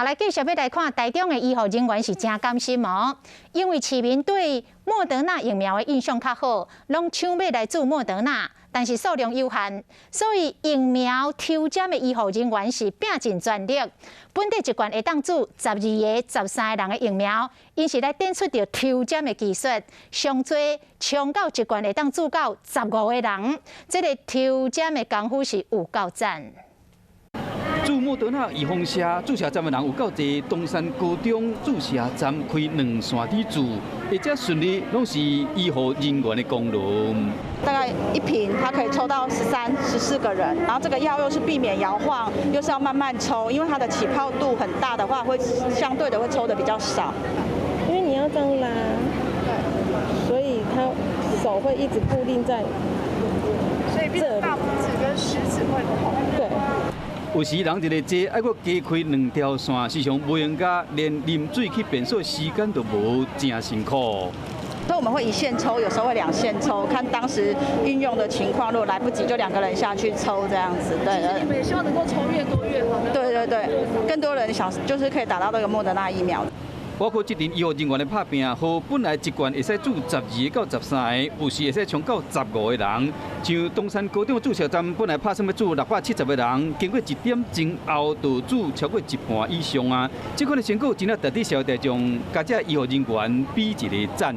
好，来继续要来看台中的医护人员是真甘心哦，因为市民对莫德纳疫苗的印象较好，拢抢要来注莫德纳，但是数量有限，所以疫苗抽检的医护人员是拼尽全力。本地一罐会当注12个、13个人的疫苗，因是来展出着抽检的技术，上最冲到一罐会当注到15个人，这个抽检的功夫是有够赞。 驻莫德纳预防社注射站的人有够多，东山高中注射站开2线底注，而且顺利拢是医护人员的功劳。大概一瓶，它可以抽到13、14个人，然后这个药又是避免摇晃，又是要慢慢抽，因为它的起泡度很大的话，会相对的会抽的比较少。因为你要这样拉，所以他手会一直固定在，所以变成大拇指跟食指会痛。对。 有时人一个坐，爱搁加开2条线，时常无用甲连啉水去便所时间都无，真辛苦。所以我们会1线抽，有时候会2线抽，看当时运用的情况，如果来不及就2个人下去抽这样子。对。你们也希望能够抽越多越好。对，更多人想就是可以打到这个莫德纳疫苗。 包括这阵医护人员的拍拼，和本来一罐会使注12个到13个，有时会使冲到15个人。像东山高中注射站本来拍算要注670个人，经过1点钟后，就注超过一半以上啊！这款的成果真正值得社会大众、加这医护人员比一个赞。